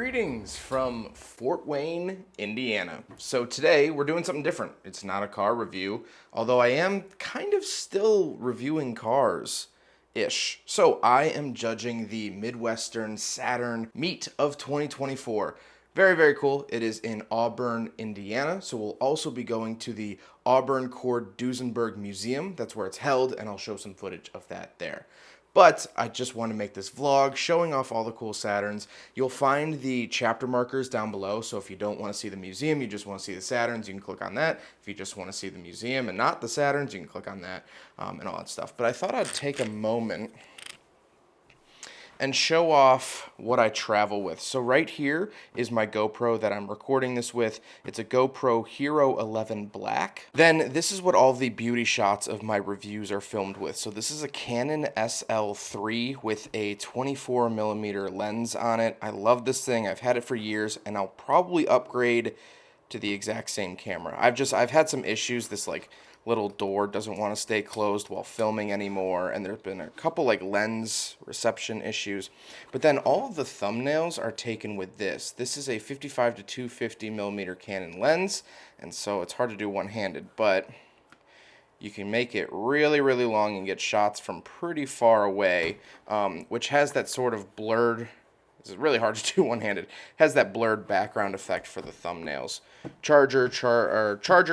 Greetings from Fort Wayne, Indiana. So today we're doing something different. It's not a car review, although I am kind of still reviewing cars-ish. So I am judging the Midwestern Saturn Meet of 2024. Very, very cool. It is in Auburn, Indiana. So we'll also be going to the Auburn Duesenberg Museum. That's where it's held, and I'll show some footage of that there. But I just want to make this vlog showing off all the cool Saturns. You'll find the chapter markers down below, so if you don't want to see the museum, you just want to see the Saturns, you can click on that. If you just want to see the museum and not the Saturns, you can click on that and all that stuff. But I thought I'd take a moment and show off what I travel with. So right here is my GoPro that I'm recording this with. It's a GoPro Hero 11 Black. Then this is what all the beauty shots of my reviews are filmed with. So this is a Canon SL3 with a 24mm lens on it. I love this thing. I've had it for years, and I'll probably upgrade to the exact same camera. I've had some issues. This little door doesn't want to stay closed while filming anymore, and there's been a couple lens reception issues. But then all of the thumbnails are taken with this. This is a 55 to 250mm Canon lens, and so it's hard to do one-handed, but you can make it really, really long and get shots from pretty far away, which has that sort of blurred. This is really hard to do one-handed. Has that blurred background effect for the thumbnails. Charger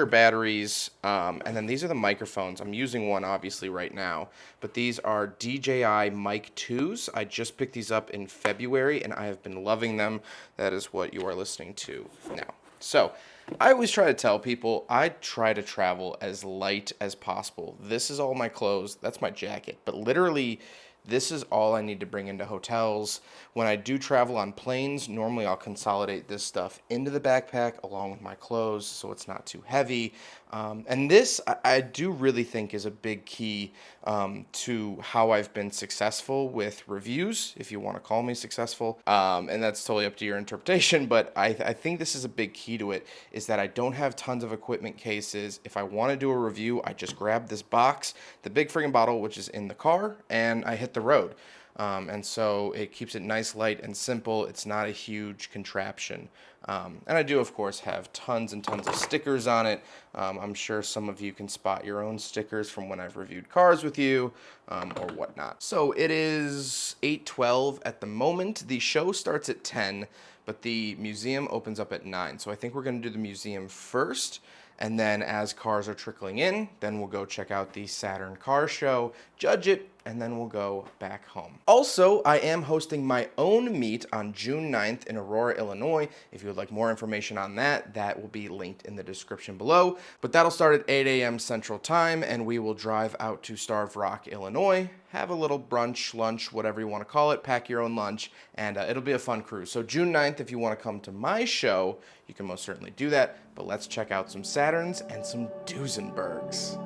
batteries, and then these are the microphones. I'm using one obviously right now, but these are DJI Mic 2s. I just picked these up in February, and I have been loving them. That is what you are listening to now. So I always try to tell people I try to travel as light as possible. This is all my clothes. That's my jacket, but literally this is all I need to bring into hotels. When I do travel on planes, normally I'll consolidate this stuff into the backpack along with my clothes so it's not too heavy. And this, I do really think, is a big key to how I've been successful with reviews, if you want to call me successful. And that's totally up to your interpretation, but I think this is a big key to it, is that I don't have tons of equipment cases. If I want to do a review, I just grab this box, the big friggin' bottle, which is in the car, and I hit the road. And so it keeps it nice, light, and simple. It's not a huge contraption. And I do, of course, have tons and tons of stickers on it. I'm sure some of you can spot your own stickers from when I've reviewed cars with you or whatnot. So it is 8:12 at the moment. The show starts at 10, but the museum opens up at 9. So I think we're going to do the museum first. And then as cars are trickling in, then we'll go check out the Saturn car show, judge it, and then we'll go back home. Also, I am hosting my own meet on June 9th in Aurora, Illinois. If you would like more information on that, that will be linked in the description below. But that'll start at 8 a.m. Central Time, and we will drive out to Starved Rock, Illinois, have a little brunch, lunch, whatever you want to call it, pack your own lunch, and it'll be a fun cruise. So June 9th, if you want to come to my show, you can most certainly do that. But let's check out some Saturns and some Duesenbergs.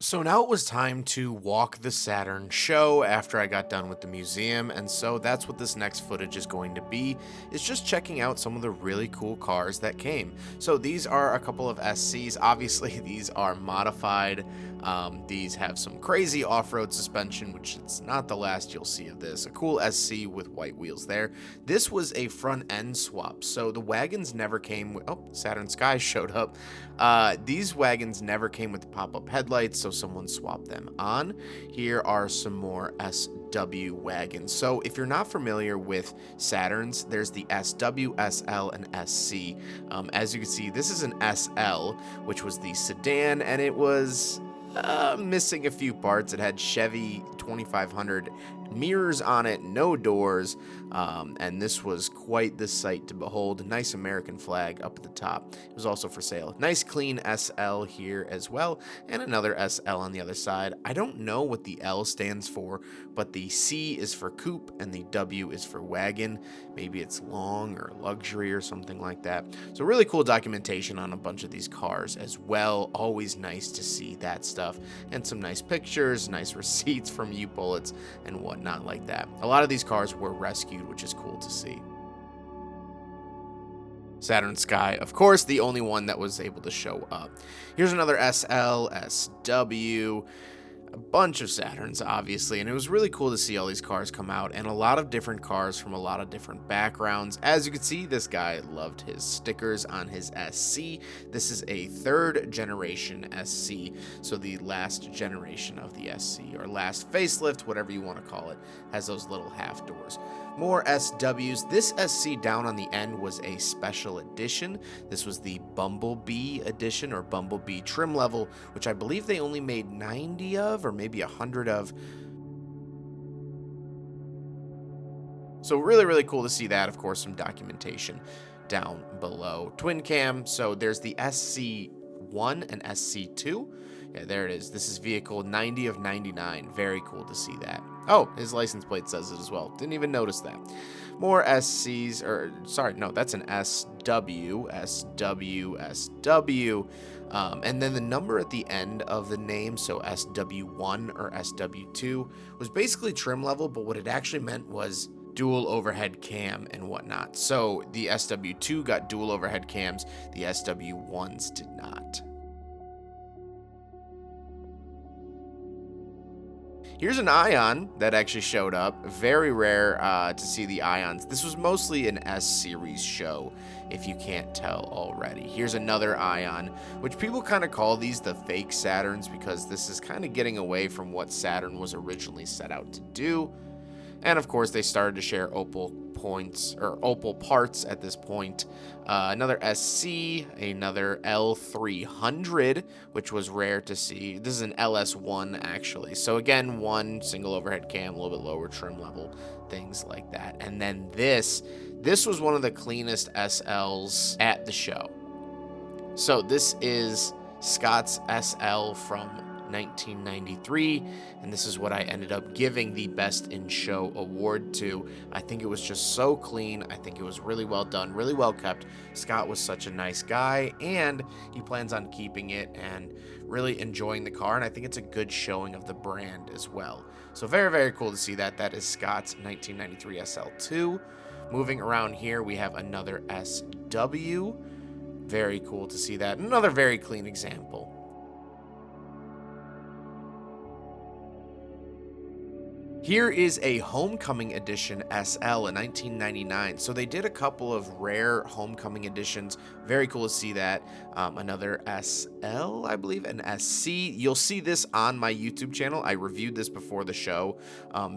So now it was time to walk the Saturn Show after I got done with the museum, and so that's what this next footage is going to be, is just checking out some of the really cool cars that came. So these are a couple of SCs. Obviously, these are modified. These have some crazy off-road suspension, which it's not the last you'll see of this. A cool SC with white wheels there. This was a front end swap, so the wagons never came with, oh, Saturn Sky showed up. These wagons never came with the pop-up headlights, so someone swapped them on. Here are some more SW wagons. So if you're not familiar with Saturns, there's the SW, SL, and SC. As you can see, this is an SL, which was the sedan, and it was missing a few parts. It had Chevy 2500 mirrors on it, no doors, and this was quite the sight to behold. Nice American flag up at the top. It was also for sale. Nice clean SL here as well, and another SL on the other side. I don't know what the L stands for, but the C is for coupe and the W is for wagon. Maybe it's long or luxury or something like that. So really cool documentation on a bunch of these cars as well. Always nice to see that stuff, and some nice pictures, nice receipts from U-Bullets and whatnot like that. A lot of these cars were rescued, which is cool to see. Saturn Sky, of course, the only one that was able to show up. Here's another SL, SW, a bunch of Saturns, obviously, and it was really cool to see all these cars come out, and a lot of different cars from a lot of different backgrounds. As you can see, this guy loved his stickers on his SC. This is a third generation SC, so the last generation of the SC, or last facelift, whatever you want to call it, has those little half doors. More SWs. This SC down on the end was a special edition. This was the Bumblebee edition, or Bumblebee trim level, which I believe they only made 90 of, or maybe 100 of. So really, really cool to see that. Of course, some documentation down below. Twin cam. So there's the SC1 and SC2. Yeah, there it is. This is vehicle 90 of 99. Very cool to see that. Oh, his license plate says it as well. Didn't even notice that. More SCs, or sorry, no, that's an SW, SW, SW. And then the number at the end of the name, so SW1 or SW2, was basically trim level, but what it actually meant was dual overhead cam and whatnot. So the SW2 got dual overhead cams, the SW1s did not. Here's an Ion that actually showed up. Very rare to see the Ions. This was mostly an S-Series show, if you can't tell already. Here's another Ion, which people kind of call these the fake Saturns, because this is kind of getting away from what Saturn was originally set out to do. And of course, they started to share Opal points, or Opal parts at this point. Another SC, another L300, which was rare to see. This is an LS1 actually. So again, one single overhead cam, a little bit lower trim level, things like that. And then this was one of the cleanest SLs at the show. So this is Scott's SL from 1993, and this is what I ended up giving the Best in Show award to. I think it was just so clean. I think it was really well done, really well kept. Scott was such a nice guy, and he plans on keeping it and really enjoying the car, and I think it's a good showing of the brand as well. So very, very cool to see that. That is Scott's 1993 SL2. Moving around here, we have another SW. Very cool to see that. Another very clean example. Here is a Homecoming Edition SL in 1999. So they did a couple of rare Homecoming editions. Very cool to see that. Another SL, I believe, an SC. You'll see this on my YouTube channel. I reviewed this before the show.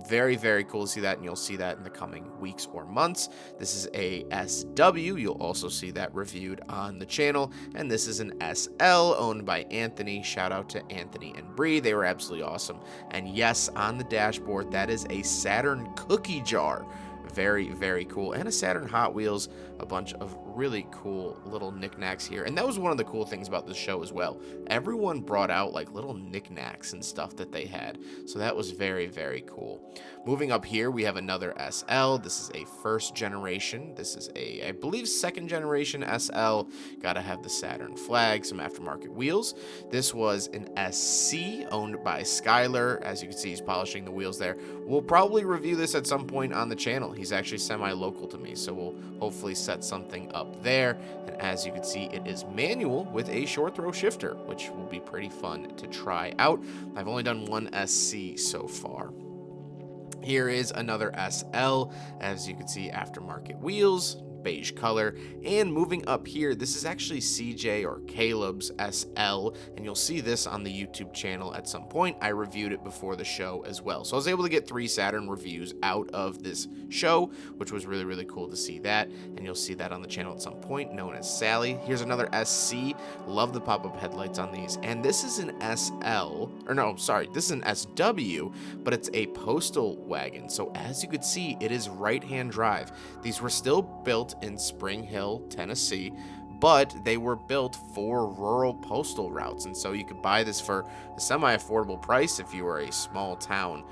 Very, very cool to see that, and you'll see that in the coming weeks or months. This is a SW. You'll also see that reviewed on the channel. And this is an SL owned by Anthony. Shout out to Anthony and Bree. They were absolutely awesome. And yes, on the dashboard, that is a Saturn cookie jar. Very, very cool. And a Saturn Hot Wheels, a bunch of really cool little knickknacks here. And that was one of the cool things about this show as well. Everyone brought out like little knickknacks and stuff that they had. So that was very, very cool. Moving up here, we have another SL. This is a first generation. This is a, I believe, second generation SL. Gotta have the Saturn flag, some aftermarket wheels. This was an SC owned by Skylar. As you can see, he's polishing the wheels there. We'll probably review this at some point on the channel. He's actually semi-local to me, so we'll hopefully set something up there. And as you can see, it is manual with a short throw shifter, which will be pretty fun to try out. I've only done one SC so far. Here is another SL. As you can see, aftermarket wheels, beige color. And moving up here, this is actually CJ or Caleb's SL, and you'll see this on the YouTube channel at some point. I reviewed it before the show as well. So I was able to get 3 Saturn reviews out of this show, which was really, really cool to see that. And you'll see that on the channel at some point, known as Sally. Here's another SC. Love the pop-up headlights on these. And this is an SL, or no, sorry, this is an SW, but it's a postal wagon. So as you could see, it is right-hand drive. These were still built in Spring Hill, Tennessee, but they were built for rural postal routes, and so you could buy this for a semi-affordable price if you were a small town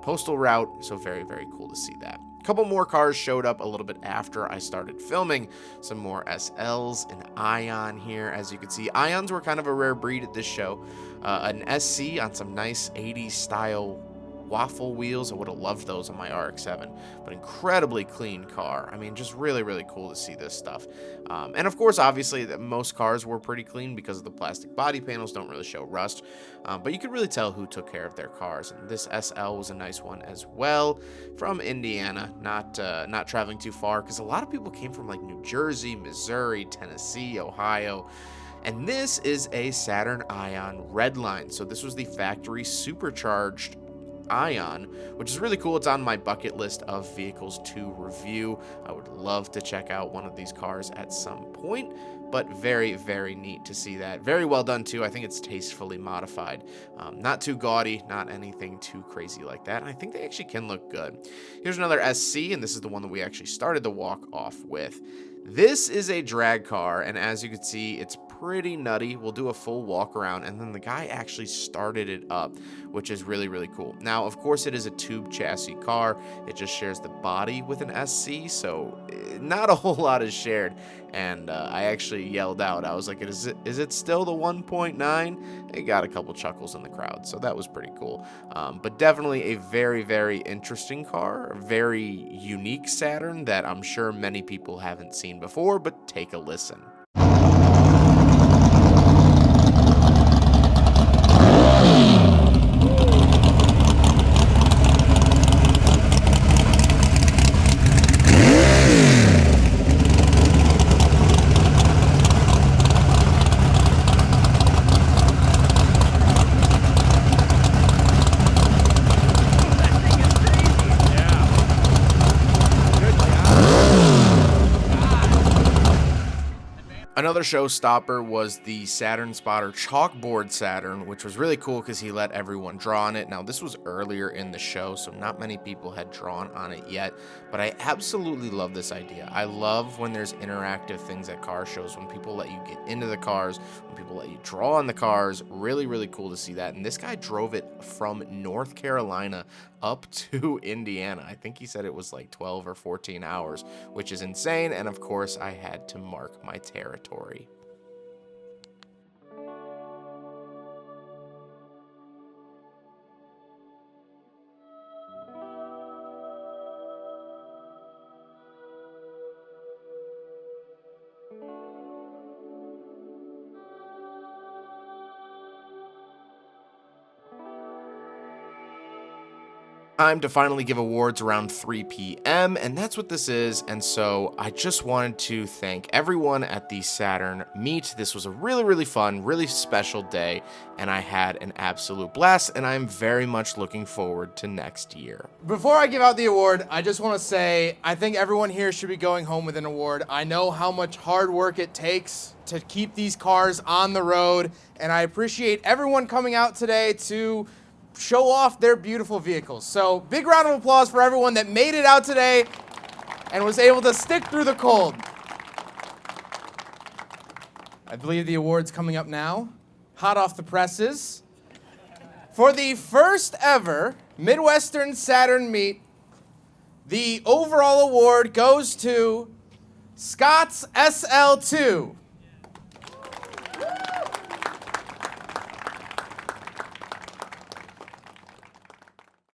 postal route. So very, very cool to see that. A couple more cars showed up a little bit after I started filming. Some more SLs, an Ion here. As you can see, Ions were kind of a rare breed at this show. An SC on some nice 80s style waffle wheels. I would have loved those on my RX-7, but incredibly clean car. I mean, just really, really cool to see this stuff. And of course, obviously, most cars were pretty clean because of the plastic body panels don't really show rust, but you could really tell who took care of their cars. And this SL was a nice one as well, from Indiana, not traveling too far, because a lot of people came from like New Jersey, Missouri, Tennessee, Ohio. And this is a Saturn Ion Redline. So this was the factory supercharged Ion, which is really cool. It's on my bucket list of vehicles to review. I would love to check out one of these cars at some point, but very, very neat to see that. Very well done too. I think it's tastefully modified. Not too gaudy, not anything too crazy like that. And I think they actually can look good. Here's another SC, and this is the one that we actually started the walk off with. This is a drag car, and as you can see, it's pretty nutty. We'll do a full walk around, and then the guy actually started it up, which is really, really cool. Now, of course, it is a tube chassis car. It just shares the body with an SC, so not a whole lot is shared. And I actually yelled out. I was like, is it still the 1.9? It got a couple chuckles in the crowd, so that was pretty cool. But definitely a very, very interesting car, a very unique Saturn that I'm sure many people haven't seen before, but take a listen. Another showstopper was the Saturn Spotter Chalkboard Saturn, which was really cool because he let everyone draw on it. Now, this was earlier in the show, so not many people had drawn on it yet, but I absolutely love this idea. I love when there's interactive things at car shows, when people let you get into the cars, when people let you draw on the cars. Really, really cool to see that. And this guy drove it from North Carolina up to Indiana. I think he said it was like 12 or 14 hours, which is insane. And of course, I had to mark my territory. Time to finally give awards around 3 p.m. and that's what this is. And so I just wanted to thank everyone at the Saturn meet. This was a really, really fun, really special day, and I had an absolute blast, and I'm very much looking forward to next year. Before I give out the award, I just want to say I think everyone here should be going home with an award. I know how much hard work it takes to keep these cars on the road, and I appreciate everyone coming out today to show off their beautiful vehicles. So big round of applause for everyone that made it out today and was able to stick through the cold. I believe the award's coming up now. Hot off the presses. For the first ever Midwestern Saturn meet, the overall award goes to Scott's SL2.